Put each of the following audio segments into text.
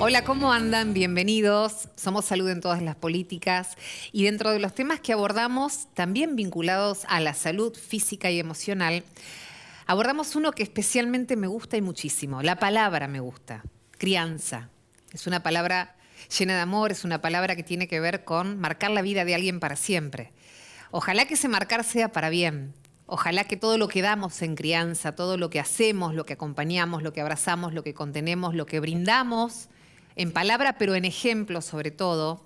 Hola, ¿cómo andan? Bienvenidos. Somos Salud en todas las políticas y dentro de los temas que abordamos, también vinculados a la salud física y emocional, abordamos uno que especialmente me gusta y muchísimo. La palabra me gusta, crianza. Es una palabra llena de amor, es una palabra que tiene que ver con marcar la vida de alguien para siempre. Ojalá que ese marcar sea para bien. Ojalá que todo lo que damos en crianza, todo lo que hacemos, lo que acompañamos, lo que abrazamos, lo que contenemos, lo que brindamos, en palabra, pero en ejemplo sobre todo,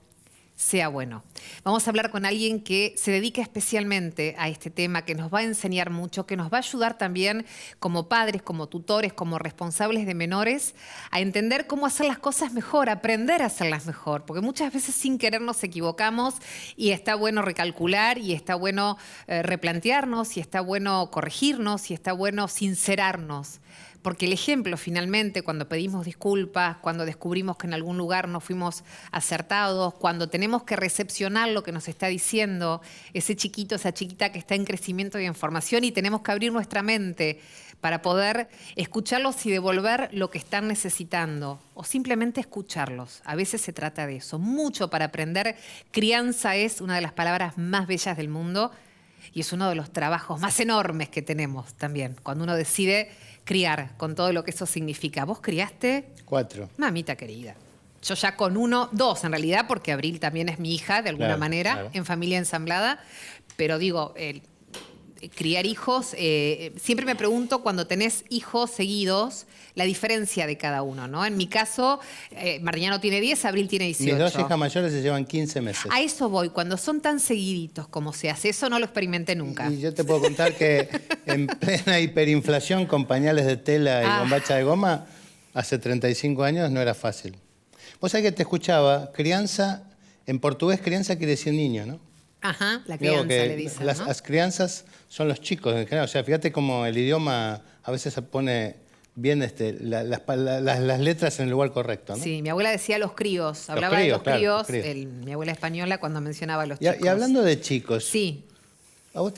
sea bueno. Vamos a hablar con alguien que se dedica especialmente a este tema, que nos va a enseñar mucho, que nos va a ayudar también como padres, como tutores, como responsables de menores, a entender cómo hacer las cosas mejor, aprender a hacerlas mejor, porque muchas veces sin querer nos equivocamos y está bueno recalcular y está bueno replantearnos y está bueno corregirnos y está bueno sincerarnos. Porque el ejemplo, finalmente, cuando pedimos disculpas, cuando descubrimos que en algún lugar no fuimos acertados, cuando tenemos que recepcionar lo que nos está diciendo ese chiquito, esa chiquita que está en crecimiento y en formación, y tenemos que abrir nuestra mente para poder escucharlos y devolver lo que están necesitando, o simplemente escucharlos. A veces se trata de eso. Mucho para aprender. Crianza es una de las palabras más bellas del mundo y es uno de los trabajos más enormes que tenemos también, cuando uno decide criar, con todo lo que eso significa. ¿Vos criaste? 4. Mamita querida. Yo ya con 1, 2 en realidad, porque Abril también es mi hija de alguna manera, claro. en familia ensamblada. Pero digo, criar hijos, siempre me pregunto cuando tenés hijos seguidos, la diferencia de cada uno, ¿no? En mi caso, Mariano tiene 10, Abril tiene 18. Mis dos hijas mayores se llevan 15 meses. A eso voy, cuando son tan seguiditos como se hace, eso no lo experimenté nunca. Y yo te puedo contar que en plena hiperinflación con pañales de tela y bombacha de goma, hace 35 años no era fácil. Vos sabés que te escuchaba, crianza, en portugués crianza quiere decir niño, ¿no? Ajá, la crianza le dicen, ¿no? Las crianzas son los chicos en general. O sea, fíjate cómo el idioma a veces se pone bien las letras en el lugar correcto, ¿no? Sí, mi abuela decía los críos, hablaba de los críos, mi abuela española cuando mencionaba a los chicos. Y hablando de chicos, sí. ¿a vos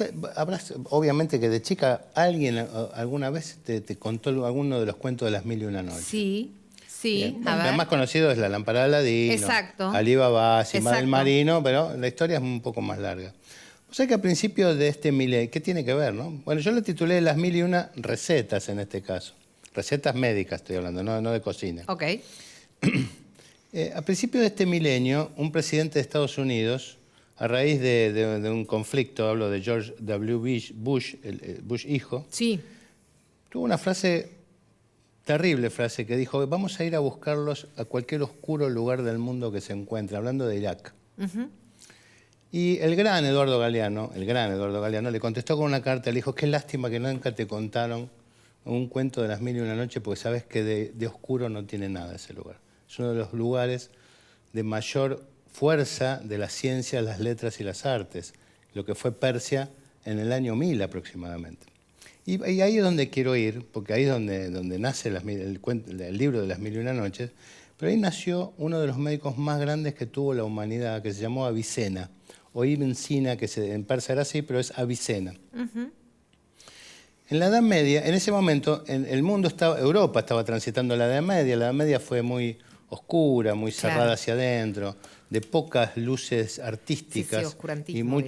obviamente que de chica alguien alguna vez te contó alguno de los cuentos de las mil y una noches? Sí, sí, a ver. El más conocido es La lámpara de Aladino, Exacto. Alí Babá, Simba del Marino, pero la historia es un poco más larga. O sea que a principios de este milenio, ¿qué tiene que ver, no? Bueno, yo le titulé Las mil y una recetas en este caso. Recetas médicas estoy hablando, no de cocina. Ok. A principios de este milenio, un presidente de Estados Unidos, a raíz de un conflicto, hablo de George W. Bush, el Bush hijo, sí, tuvo una terrible frase, que dijo: vamos a ir a buscarlos a cualquier oscuro lugar del mundo que se encuentre, hablando de Irak. Y el gran Eduardo Galeano le contestó con una carta, le dijo: qué lástima que nunca te contaron un cuento de las mil y una noches, porque sabes que de oscuro no tiene nada ese lugar. Es uno de los lugares de mayor fuerza de la ciencia, las letras y las artes, lo que fue Persia en el año 1000 aproximadamente. Y ahí es donde quiero ir, porque ahí es donde nace el libro de las mil y una noches, pero ahí nació uno de los médicos más grandes que tuvo la humanidad, que se llamó Avicena, o Ibn Sina, que en persa era así, pero es Avicena. En la Edad Media, en ese momento, Europa estaba transitando la Edad Media. La Edad Media fue muy oscura, muy cerrada hacia adentro, de pocas luces artísticas y muy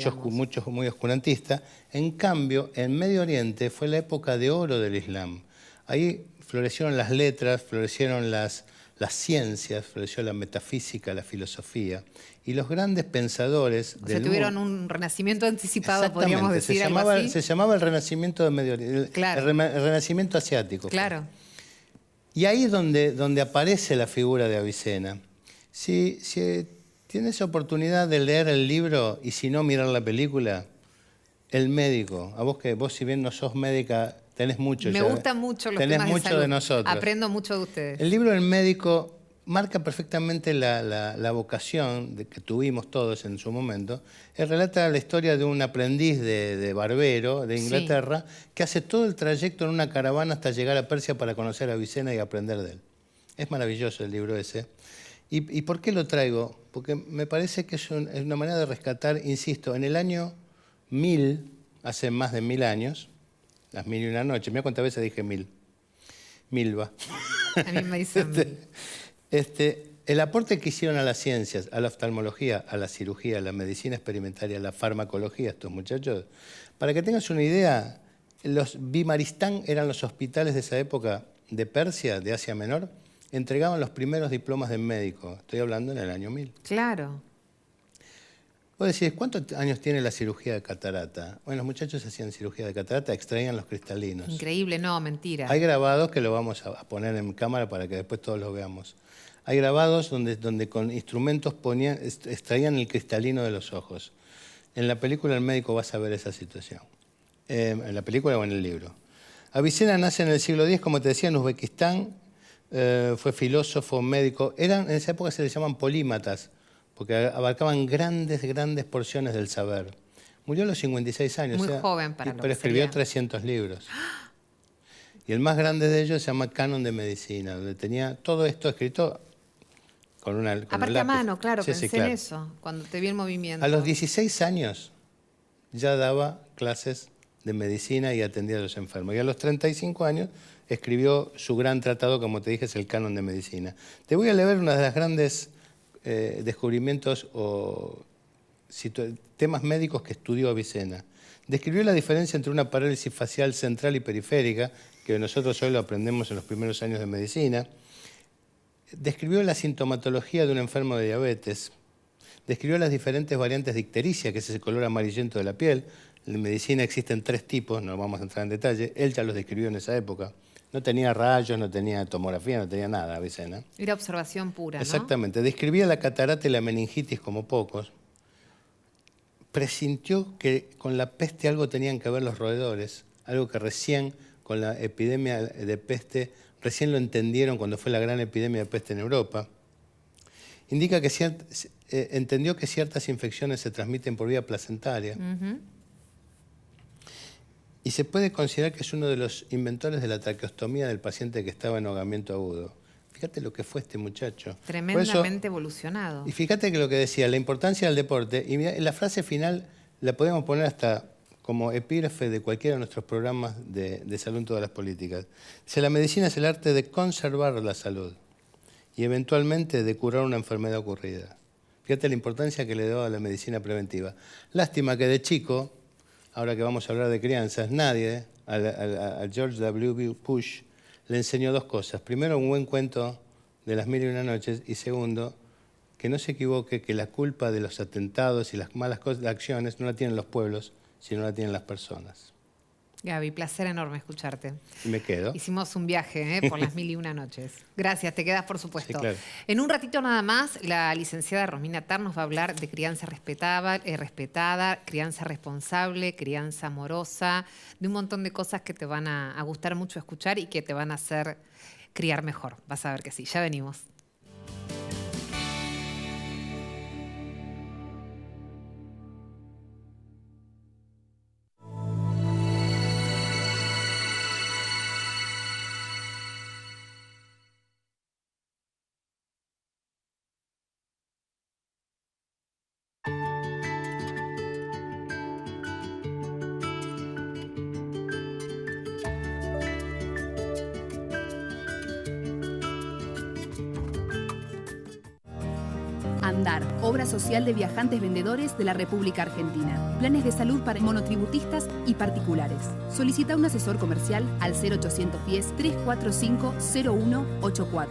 oscurantista. En cambio, en Medio Oriente fue la época de oro del Islam. Ahí florecieron las letras, florecieron las ciencias, floreció la metafísica, la filosofía. Y los grandes pensadores del mundo tuvieron un renacimiento anticipado, podríamos decir, algo así. Se llamaba el Renacimiento de Medio Oriente, el Renacimiento asiático. Claro. Y ahí es donde aparece la figura de Avicena. Si tienes oportunidad de leer el libro y si no mirar la película, El médico, vos si bien no sos médica, tenés mucho. Me gustan mucho los temas de salud. De nosotros. Aprendo mucho de ustedes. El libro El médico marca perfectamente la vocación que tuvimos todos en su momento. Él relata la historia de un aprendiz de barbero de Inglaterra que hace todo el trayecto en una caravana hasta llegar a Persia para conocer a Avicena y aprender de él. Es maravilloso el libro ese. ¿Y por qué lo traigo? Porque me parece que es una manera de rescatar, insisto, en el año 1000, hace más de 1000 años, las mil y una noches, mira cuántas veces dije 1000. Milva. A mí me dicen El aporte que hicieron a las ciencias, a la oftalmología, a la cirugía, a la medicina experimental y a la farmacología, estos muchachos, para que tengas una idea, los Bimaristán eran los hospitales de esa época de Persia, de Asia Menor, entregaban los primeros diplomas de médico. Estoy hablando en el año 1000. Claro. Vos decís, ¿cuántos años tiene la cirugía de catarata? Bueno, los muchachos hacían cirugía de catarata, extraían los cristalinos. Increíble, no, mentira. Hay grabados que lo vamos a poner en cámara para que después todos los veamos. Hay grabados donde con instrumentos extraían el cristalino de los ojos. En la película El médico vas a ver esa situación. En la película o en el libro. Avicena nace en el siglo X, como te decía, en Uzbekistán. Fue filósofo, médico. En esa época se les llaman polímatas, porque abarcaban grandes porciones del saber. Murió a los 56 años. Muy joven para lo que pero escribió sería. 300 libros. Y el más grande de ellos se llama Canon de Medicina, donde tenía todo esto escrito con un lápiz. Aparte a mano, claro, Sí, pensé claro. en eso, cuando te vi el movimiento. A los 16 años ya daba clases de medicina y atendía a los enfermos. Y a los 35 años escribió su gran tratado, como te dije, es el Canon de Medicina. Te voy a leer una de las grandes descubrimientos o temas médicos que estudió Avicena. Describió la diferencia entre una parálisis facial central y periférica, que nosotros hoy lo aprendemos en los primeros años de medicina. Describió la sintomatología de un enfermo de diabetes. Describió las diferentes variantes de ictericia, que es ese color amarillento de la piel. En medicina existen 3 tipos, no vamos a entrar en detalle. Él ya los describió en esa época. No tenía rayos, no tenía tomografía, no tenía nada, Avicena. Era observación pura, ¿no? Exactamente. Describía la catarata y la meningitis como pocos. Presintió que con la peste algo tenían que ver los roedores, algo que recién con la epidemia de peste, recién lo entendieron cuando fue la gran epidemia de peste en Europa. Indica que entendió que ciertas infecciones se transmiten por vía placentaria. Y se puede considerar que es uno de los inventores de la traqueostomía del paciente que estaba en ahogamiento agudo. Fíjate lo que fue este muchacho. Tremendamente evolucionado. Y fíjate que lo que decía, la importancia del deporte, y mirá, la frase final la podemos poner hasta como epígrafe de cualquiera de nuestros programas de salud en todas las políticas. Dice, la medicina es el arte de conservar la salud y eventualmente de curar una enfermedad ocurrida. Fíjate la importancia que le daba a la medicina preventiva. Lástima que de chico, ahora que vamos a hablar de crianzas, nadie, a George W. Bush, le enseñó 2 cosas. Primero, un buen cuento de las 1001 noches, y segundo, que no se equivoque que la culpa de los atentados y las malas acciones no la tienen los pueblos, sino la tienen las personas. Gaby, placer enorme escucharte. Y me quedo. Hicimos un viaje por las 1001 noches. Gracias, te quedas por supuesto. Sí, claro. En un ratito nada más, la licenciada Romina Atar nos va a hablar de crianza respetada, crianza responsable, crianza amorosa, de un montón de cosas que te van a gustar mucho escuchar y que te van a hacer criar mejor. Vas a ver que sí, ya venimos. ANDAR, obra social de viajantes vendedores de la República Argentina. Planes de salud para monotributistas y particulares. Solicita un asesor comercial al 0810-345-0184.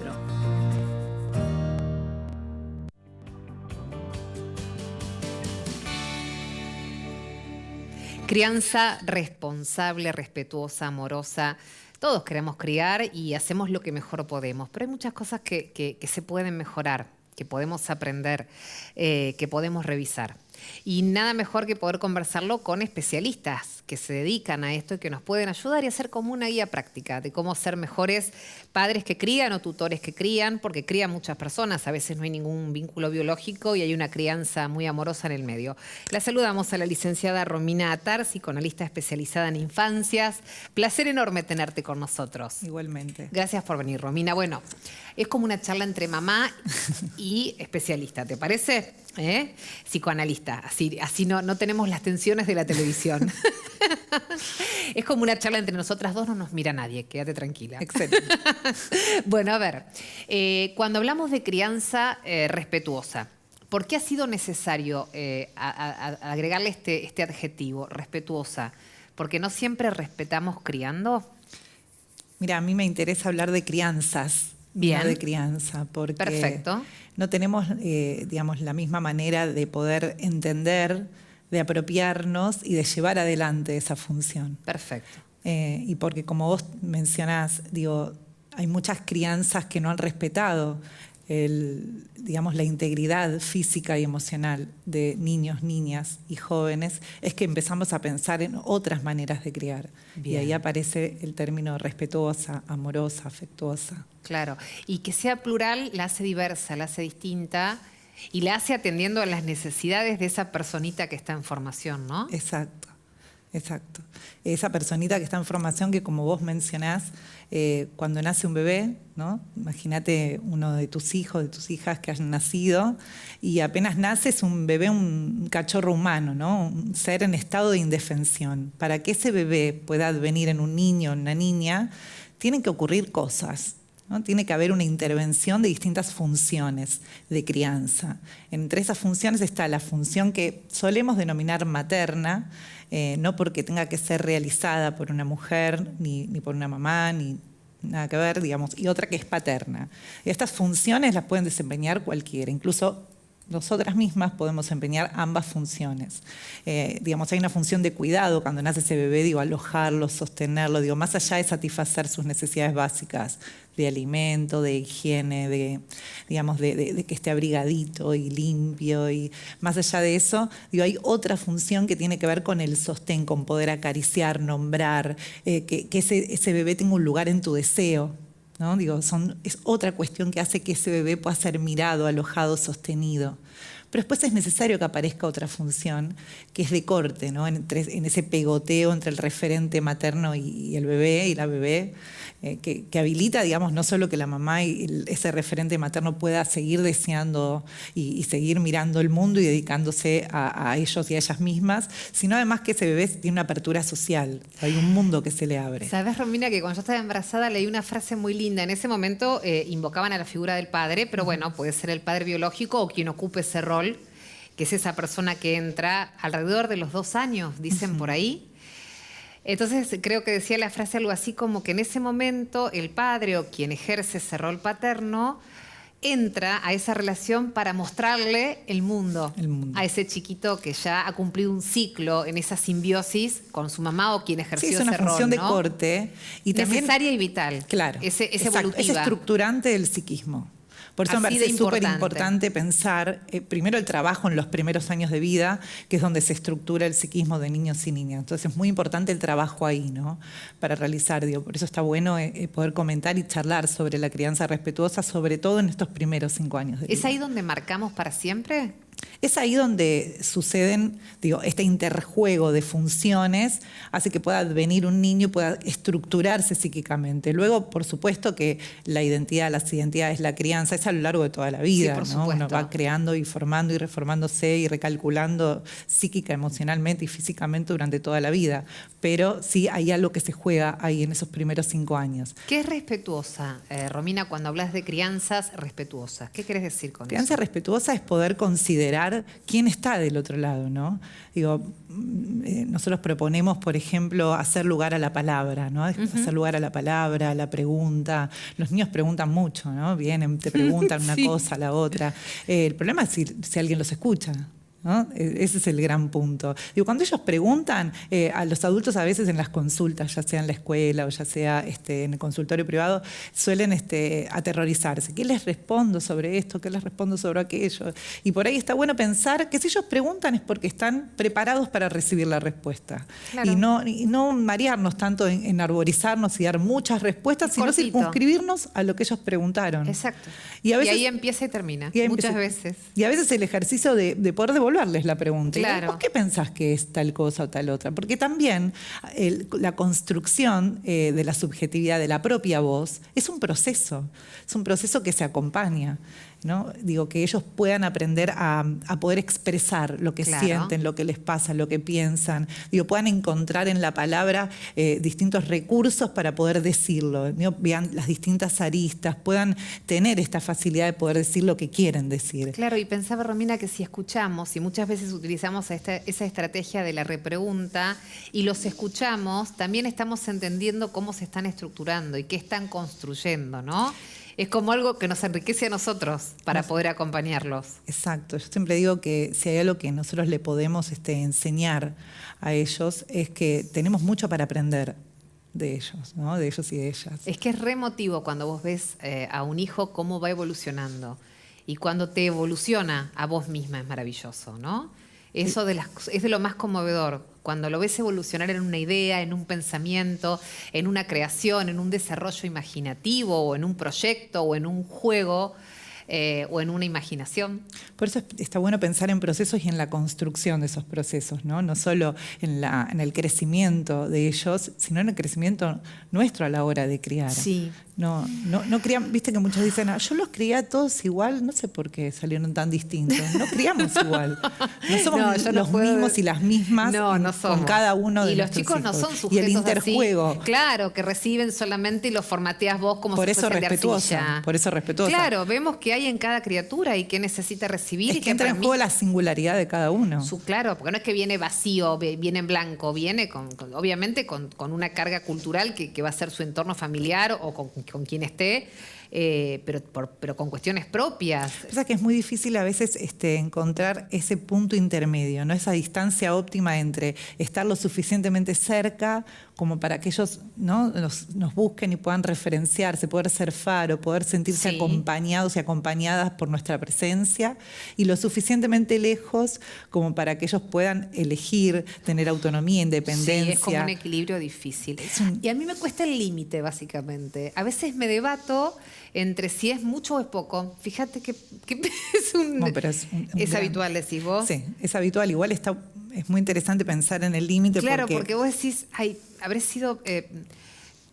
Crianza responsable, respetuosa, amorosa. Todos queremos criar y hacemos lo que mejor podemos, pero hay muchas cosas que se pueden mejorar, que podemos aprender, que podemos revisar. Y nada mejor que poder conversarlo con especialistas que se dedican a esto y que nos pueden ayudar y hacer como una guía práctica de cómo ser mejores padres que crían o tutores que crían, porque crían muchas personas, a veces no hay ningún vínculo biológico y hay una crianza muy amorosa en el medio. La saludamos a la licenciada Romina Atar, psicoanalista especializada en infancias. Placer enorme tenerte con nosotros. Igualmente. Gracias por venir, Romina. Bueno, es como una charla entre mamá y especialista, ¿te parece? Psicoanalista, así no tenemos las tensiones de la televisión. Es como una charla entre nosotras dos, no nos mira nadie, quédate tranquila. Excelente. Bueno, a ver, cuando hablamos de crianza respetuosa, ¿por qué ha sido necesario agregarle este adjetivo, respetuosa? ¿Porque no siempre respetamos criando? Mira, a mí me interesa hablar de crianzas, Bien. no de crianza, porque Perfecto. no tenemos, digamos, la misma manera de poder entender, de apropiarnos y de llevar adelante esa función. Perfecto. Y porque, como vos mencionás, digo, hay muchas crianzas que no han respetado digamos, la integridad física y emocional de niños, niñas y jóvenes, es que empezamos a pensar en otras maneras de criar. Bien. Y ahí aparece el término respetuosa, amorosa, afectuosa. Claro. Y que sea plural la hace diversa, la hace distinta y la hace atendiendo a las necesidades de esa personita que está en formación, ¿no? Exacto, exacto. Esa personita que está en formación que, como vos mencionás, cuando nace un bebé, ¿no? Imagínate uno de tus hijos, de tus hijas que hayan nacido, y apenas nace es un bebé, un cachorro humano, ¿no? Un ser en estado de indefensión. Para que ese bebé pueda advenir en un niño o en una niña, tienen que ocurrir cosas, ¿no? Tiene que haber una intervención de distintas funciones de crianza. Entre esas funciones está la función que solemos denominar materna, no porque tenga que ser realizada por una mujer, ni por una mamá, ni nada que ver, digamos, y otra que es paterna. Y estas funciones las pueden desempeñar cualquiera, incluso nosotras mismas podemos desempeñar ambas funciones. Digamos, hay una función de cuidado cuando nace ese bebé, digo, alojarlo, sostenerlo, digo, más allá de satisfacer sus necesidades básicas de alimento, de higiene, digamos, de que esté abrigadito y limpio, y más allá de eso, digo, hay otra función que tiene que ver con el sostén, con poder acariciar, nombrar, que ese bebé tenga un lugar en tu deseo, ¿no? Digo, es otra cuestión que hace que ese bebé pueda ser mirado, alojado, sostenido. Pero después es necesario que aparezca otra función, que es de corte, ¿no? En ese pegoteo entre el referente materno y el bebé y la bebé, que habilita, digamos, no solo que la mamá y ese referente materno pueda seguir deseando y seguir mirando el mundo y dedicándose a ellos y a ellas mismas, sino además que ese bebé tiene una apertura social, hay un mundo que se le abre. Sabes, Romina, que cuando yo estaba embarazada leí una frase muy linda. En ese momento invocaban a la figura del padre, pero bueno, puede ser el padre biológico o quien ocupe ese rol, que es esa persona que entra alrededor de los 2 años, dicen por ahí. Entonces creo que decía la frase algo así como que en ese momento el padre o quien ejerce ese rol paterno entra a esa relación para mostrarle el mundo a ese chiquito que ya ha cumplido un ciclo en esa simbiosis con su mamá o quien ejerció ese rol. Sí, es una función de corte. Y necesaria también, y vital. Claro. Es exacto, evolutiva. es estructurante del psiquismo. Por eso me Así de parece súper importante. importante pensar, primero el trabajo en los primeros años de vida, que es donde se estructura el psiquismo de niños y niñas. Entonces es muy importante el trabajo ahí, ¿no? Para realizar, digo, por eso está bueno poder comentar y charlar sobre la crianza respetuosa, sobre todo en estos primeros 5 años de vida. ¿Es ahí donde marcamos para siempre? Es ahí donde suceden, digo, este interjuego de funciones hace que pueda venir un niño y pueda estructurarse psíquicamente. Luego, por supuesto que la identidad, las identidades, la crianza, es a lo largo de toda la vida, Sí, por ¿no? supuesto. Uno va creando y formando y reformándose y recalculando psíquica, emocionalmente y físicamente durante toda la vida. Pero sí hay algo que se juega ahí en esos primeros 5 años. ¿Qué es respetuosa, Romina, cuando hablas de crianzas respetuosas? ¿Qué querés decir con Crianza eso? respetuosa es poder considerar quién está del otro lado, ¿no? Digo, nosotros proponemos, por ejemplo, hacer lugar a la palabra, ¿no? Hacer lugar a la palabra, a la pregunta. Los niños preguntan mucho, ¿no? Vienen, te preguntan una Sí. cosa, la otra. El problema es si alguien los escucha, ¿no? Ese es el gran punto. Digo, cuando ellos preguntan, a los adultos a veces en las consultas, ya sea en la escuela o ya sea en el consultorio privado, suelen aterrorizarse. ¿Qué les respondo sobre esto? ¿Qué les respondo sobre aquello? Y por ahí está bueno pensar que si ellos preguntan es porque están preparados para recibir la respuesta. Claro. Y no marearnos tanto en arborizarnos y dar muchas respuestas, sino Cortito. circunscribirnos a lo que ellos preguntaron. Exacto. Y a veces- ahí empieza y termina, y ahí muchas empieza- veces. Y a veces el ejercicio de poder devolver devolverles la pregunta. Claro. ¿Vos qué pensás que es tal cosa o tal otra? Porque también la construcción de la subjetividad de la propia voz es un proceso que se acompaña, ¿no? Digo, que ellos puedan aprender a poder expresar lo que Claro. sienten, lo que les pasa, lo que piensan. Digo, puedan encontrar en la palabra distintos recursos para poder decirlo, ¿no? Vean las distintas aristas, puedan tener esta facilidad de poder decir lo que quieren decir. Claro, y pensaba, Romina, que si escuchamos, y muchas veces utilizamos esa estrategia de la repregunta, y los escuchamos, también estamos entendiendo cómo se están estructurando y qué están construyendo, ¿no? Es como algo que nos enriquece a nosotros para poder acompañarlos. Exacto. Yo siempre digo que si hay algo que nosotros le podemos enseñar a ellos es que tenemos mucho para aprender de ellos, ¿no? De ellos y de ellas. Es que es re emotivo cuando vos ves a un hijo cómo va evolucionando. Y cuando te evoluciona a vos misma es maravilloso, ¿no? Eso es de lo más conmovedor. Cuando lo ves evolucionar en una idea, en un pensamiento, en una creación, en un desarrollo imaginativo, o en un proyecto, o en un juego, o en una imaginación. Por eso está bueno pensar en procesos y en la construcción de esos procesos, ¿no? No solo en el crecimiento de ellos, sino en el crecimiento nuestro a la hora de criar. Sí. No criamos, viste que muchos dicen, yo los crié a todos igual, no sé por qué salieron tan distintos. No criamos igual. No somos los mismos y las mismas no somos. con cada uno de y los nuestros chicos hijos. no son sujetos y el interjuego. así, claro, que reciben solamente y los formateas vos como por si eso fuesen de respetuosa, arcilla. por eso respetuosa. Claro, vemos que hay en cada criatura y qué necesita recibir. Es y que entra en juego la singularidad de cada uno. Claro, porque no es que viene vacío, viene en blanco, viene obviamente con una carga cultural que va a ser su entorno familiar o con quien esté, pero con cuestiones propias. Pasa que es muy difícil a veces encontrar ese punto intermedio, ¿no? Esa distancia óptima entre estar lo suficientemente cerca como para que ellos, ¿no? nos busquen y puedan referenciarse, poder ser faro, poder sentirse Sí. acompañados y acompañadas por nuestra presencia, y lo suficientemente lejos como para que ellos puedan elegir, tener autonomía, independencia. Sí, es como un equilibrio difícil. Y a mí me cuesta el límite, básicamente. A veces me debato entre si es mucho o es poco. Fíjate que es un... No, pero es gran- habitual, decís vos. Sí, es habitual. Igual es muy interesante pensar en el límite. Claro, porque vos decís, habré sido...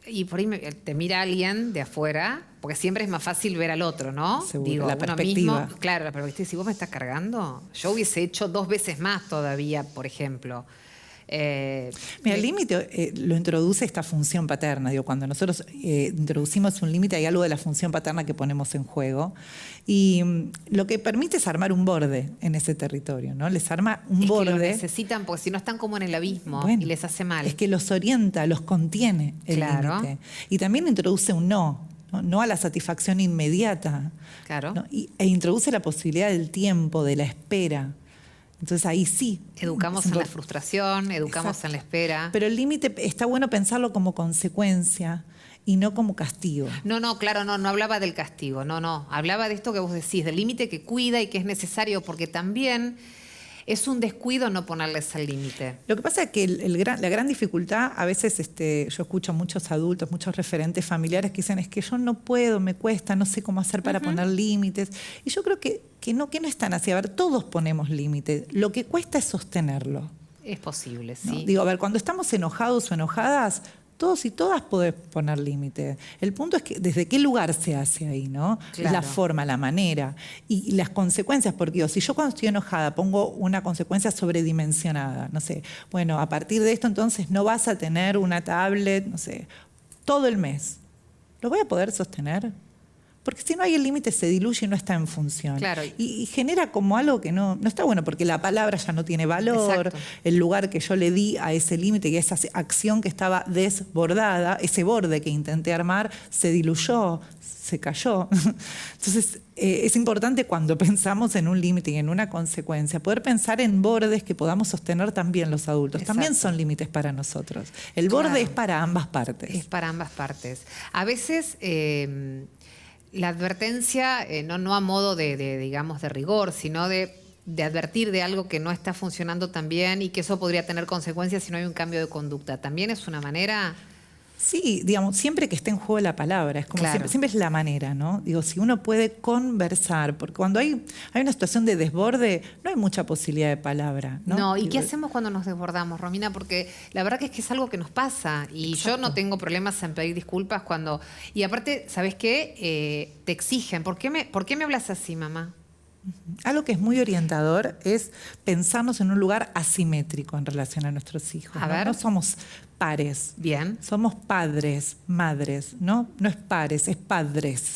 y por ahí te mira alguien de afuera, porque siempre es más fácil ver al otro, ¿no? Seguro, la uno perspectiva. mismo, claro, la perspectiva. Si vos me estás cargando, yo hubiese hecho 2 veces más todavía, por ejemplo. Mira, el límite lo introduce esta función paterna. Digo, cuando nosotros introducimos un límite, hay algo de la función paterna que ponemos en juego. Y lo que permite es armar un borde en ese territorio, ¿no? Les arma un borde. Que lo necesitan, porque si no están como en el abismo, Bueno, y les hace mal. Es que los orienta, los contiene el Claro. límite. Y también introduce un no a la satisfacción inmediata. Claro. ¿no? E introduce la posibilidad del tiempo, de la espera. Entonces ahí sí. Educamos en la frustración, educamos Exacto. en la espera. Pero el límite está bueno pensarlo como consecuencia y no como castigo. No, claro, no hablaba del castigo, no. Hablaba de esto que vos decís, del límite que cuida y que es necesario, porque también es un descuido no ponerles al límite. Lo que pasa es que la gran dificultad, a veces yo escucho a muchos adultos, muchos referentes familiares que dicen, es que yo no puedo, me cuesta, no sé cómo hacer para poner límites. Y yo creo que no es tan así. A ver, todos ponemos límites. Lo que cuesta es sostenerlo. Es posible, ¿no? sí. Digo, a ver, cuando estamos enojados o enojadas, todos y todas podés poner límite. El punto es que desde qué lugar se hace ahí, ¿no? Claro. La forma, la manera y las consecuencias, porque digo, si yo cuando estoy enojada pongo una consecuencia sobredimensionada, no sé, bueno, a partir de esto entonces no vas a tener una tablet, no sé, todo el mes. ¿Lo voy a poder sostener? Porque si no hay el límite se diluye y no está en función. Claro. Y genera como algo que no está bueno, porque la palabra ya no tiene valor, Exacto. el lugar que yo le di a ese límite y a esa acción que estaba desbordada, ese borde que intenté armar, se diluyó, se cayó. Entonces, es importante cuando pensamos en un límite y en una consecuencia, poder pensar en bordes que podamos sostener también los adultos. Exacto. También son límites para nosotros. El Claro. borde es para ambas partes. Es para ambas partes. A veces la advertencia, no a modo digamos, de rigor, sino de advertir de algo que no está funcionando tan bien y que eso podría tener consecuencias si no hay un cambio de conducta. También es una manera Sí, digamos, siempre que esté en juego la palabra, es como Claro. siempre es la manera, ¿no? Digo, si uno puede conversar, porque cuando hay una situación de desborde, no hay mucha posibilidad de palabra, ¿no? No, ¿y qué Digo, hacemos cuando nos desbordamos, Romina? Porque la verdad que es algo que nos pasa y yo no tengo problemas en pedir disculpas cuando... Y aparte, ¿sabes qué? Te exigen. ¿Por qué me hablas así, mamá? Algo que es muy orientador es pensarnos en un lugar asimétrico en relación a nuestros hijos. A ¿no? ver. No somos pares. Bien. Somos padres, madres, ¿no? No es pares, es padres.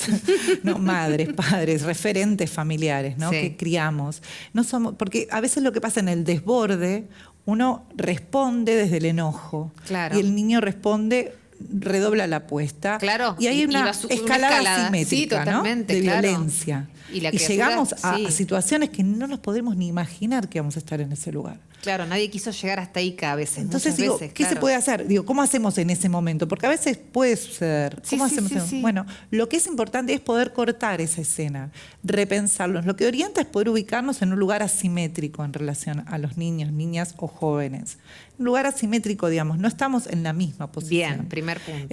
No, madres, padres, referentes familiares, ¿no? Sí. Que criamos. No somos, porque a veces lo que pasa en el desborde, uno responde desde el enojo. Claro. Y el niño responde, redobla la apuesta. Claro, Y hay y una va una escalada escalada. asimétrica, Sí, totalmente, ¿no? De claro. violencia. Y la Y criatura, llegamos a sí. situaciones que no nos podemos ni imaginar que vamos a estar en ese lugar. Claro, nadie quiso llegar hasta ahí cada vez. Entonces muchas digo, veces, ¿qué se claro. puede hacer? Digo, ¿cómo hacemos en ese momento? Porque a veces puede suceder. Sí, ¿Cómo sí, hacemos? sí, sí. Bueno, lo que es importante es poder cortar esa escena, repensarlos. Lo que orienta es poder ubicarnos en un lugar asimétrico en relación a los niños, niñas o jóvenes. Un lugar asimétrico, digamos, no estamos en la misma posición. Bien, primer punto.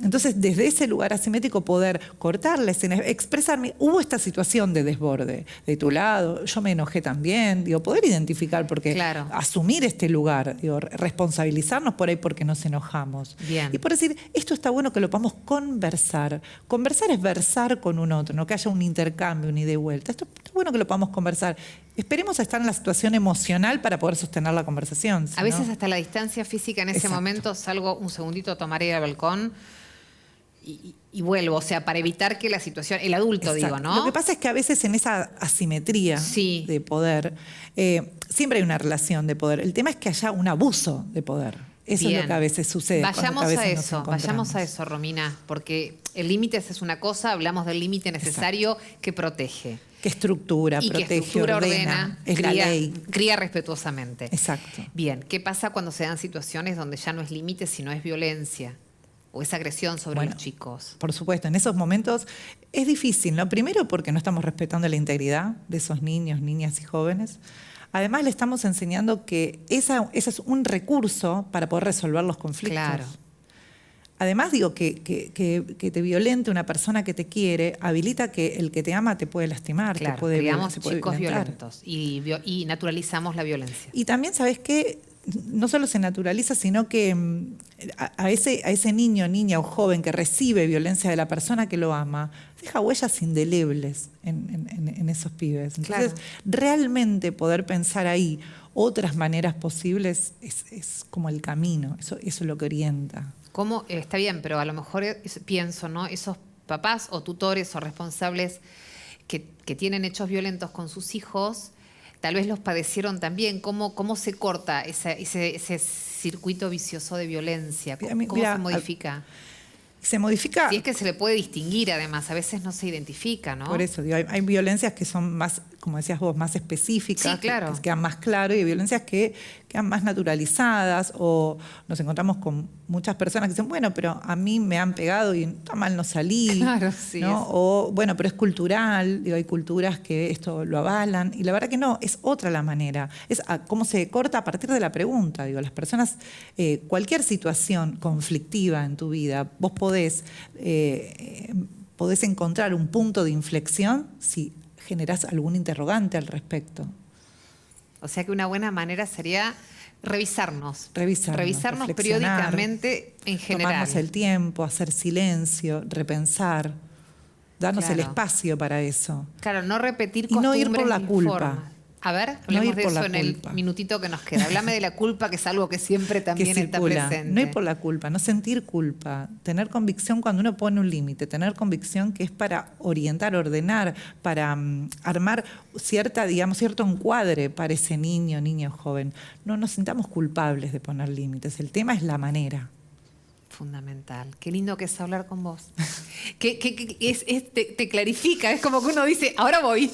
Entonces, desde ese lugar asimétrico poder cortar la escena, expresarme, hubo esta situación de desborde de tu lado, yo me enojé también, digo, poder identificar, porque Claro. asumir este lugar, digo, responsabilizarnos por ahí porque nos enojamos. Bien. Y por decir, esto está bueno que lo podamos conversar. Conversar es versar con un otro, no que haya un intercambio, un ida y vuelta. Esto está bueno que lo podamos conversar. Esperemos a estar en la situación emocional para poder sostener la conversación. A veces hasta la distancia física en ese Exacto. momento salgo un segundito a tomar aire al balcón y vuelvo, o sea, para evitar que la situación, el adulto Exacto. digo, ¿no? Lo que pasa es que a veces en esa asimetría Sí. de poder, siempre hay una relación de poder. El tema es que haya un abuso de poder. Eso es Bien. lo que a veces sucede. Vayamos cuando a veces nos eso, vayamos a encontramos. eso, Romina, porque el límite es una cosa, hablamos del límite necesario que protege. Que estructura, Y protege, que estructura, ordena, es cría, la ley. cría respetuosamente. Exacto. Bien, ¿qué pasa cuando se dan situaciones donde ya no es límite, sino es violencia? O es agresión sobre Bueno, los chicos. Por supuesto, en esos momentos es difícil, ¿no? Primero porque no estamos respetando la integridad de esos niños, niñas y jóvenes. Además, le estamos enseñando que ese es un recurso para poder resolver los conflictos. Claro. Además, digo, que te violente una persona que te quiere, habilita que el que te ama te puede lastimar, Claro, te puede criamos se puede chicos violentar. violentos y naturalizamos la violencia. Y también, ¿sabes qué? No solo se naturaliza, sino que a ese niño, niña o joven que recibe violencia de la persona que lo ama, deja huellas indelebles en esos pibes. Entonces, Claro. realmente poder pensar ahí otras maneras posibles es como el camino, eso es lo que orienta. ¿Cómo? Está bien, pero a lo mejor pienso, ¿no? Esos papás o tutores o responsables que tienen hechos violentos con sus hijos, tal vez los padecieron también. ¿Cómo se corta ese circuito vicioso de violencia? ¿Cómo Mira, se modifica? Se modifica. Si es que se le puede distinguir, además, a veces no se identifica, ¿no? Por eso, digo, hay violencias que son más, como decías vos, más específicas, Sí, claro. que quedan más claro, y hay violencias que quedan más naturalizadas, o nos encontramos con muchas personas que dicen, bueno, pero a mí me han pegado y tan mal no salí. Claro, sí, ¿no? es- O, bueno, pero es cultural, digo, hay culturas que esto lo avalan, y la verdad que no, es otra la manera. Es cómo se corta a partir de la pregunta. Digo, las personas, cualquier situación conflictiva en tu vida, vos podés encontrar un punto de inflexión si generás algún interrogante al respecto. O sea que una buena manera sería revisarnos. Revisarnos, reflexionar, periódicamente en general. Tomarnos el tiempo, hacer silencio, repensar, darnos el Claro. espacio para eso. Claro, no repetir Y no costumbres ir por la ni culpa. formas. A ver, No hablemos ir de por eso la en el culpa. minutito que nos queda. Háblame de la culpa, que es algo que siempre también Que está circula. presente. No ir por la culpa, no sentir culpa, tener convicción cuando uno pone un límite, tener convicción que es para orientar, ordenar, para armar cierto encuadre para ese niño, niña o joven. No nos sintamos culpables de poner límites, el tema es la manera. Fundamental. Qué lindo que es hablar con vos. Te clarifica, es como que uno dice, ahora voy,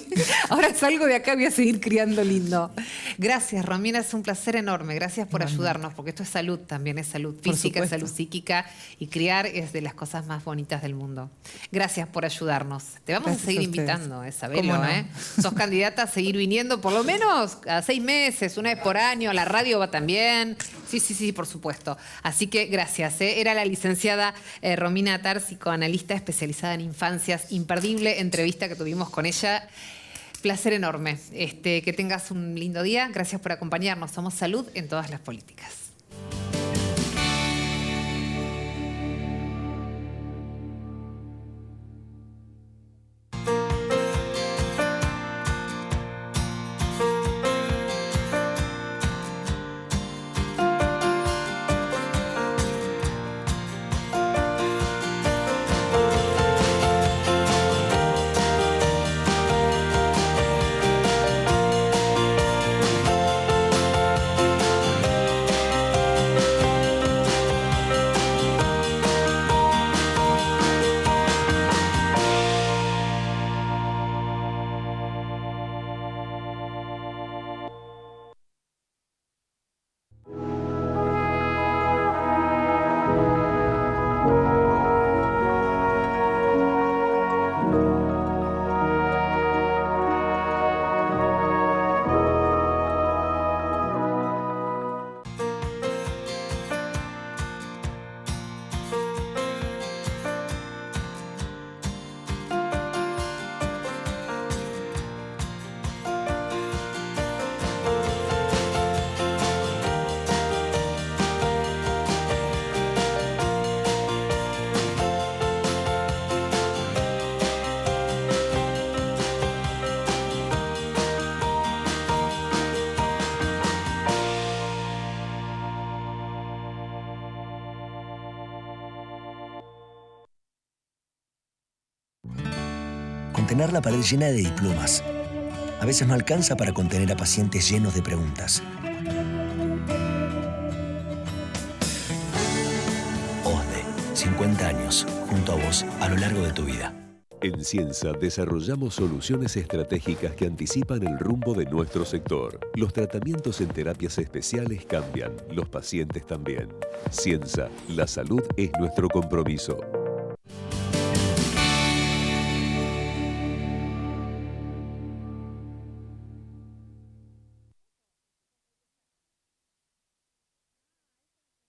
ahora salgo de acá, voy a seguir criando lindo. Gracias, Romina, es un placer enorme. Gracias por ayudarnos, porque esto es salud también, es salud Por física, es supuesto. salud psíquica, y criar es de las cosas más bonitas del mundo. Gracias por ayudarnos. Te vamos Gracias a seguir a ustedes. invitando, sabelo, ¿Cómo no? ¿eh? Sos candidata a seguir viniendo por lo menos a 6 meses, una vez por año, la radio va también. Sí, por supuesto. Así que gracias. Era la licenciada Romina Atar, psicoanalista especializada en infancias. Imperdible entrevista que tuvimos con ella. Placer enorme. Que tengas un lindo día. Gracias por acompañarnos. Somos Salud en todas las políticas. Contener la pared llena de diplomas. A veces no alcanza para contener a pacientes llenos de preguntas. OSDE, 50 años, junto a vos, a lo largo de tu vida. En Ciensa desarrollamos soluciones estratégicas que anticipan el rumbo de nuestro sector. Los tratamientos en terapias especiales cambian, los pacientes también. Ciensa, la salud es nuestro compromiso.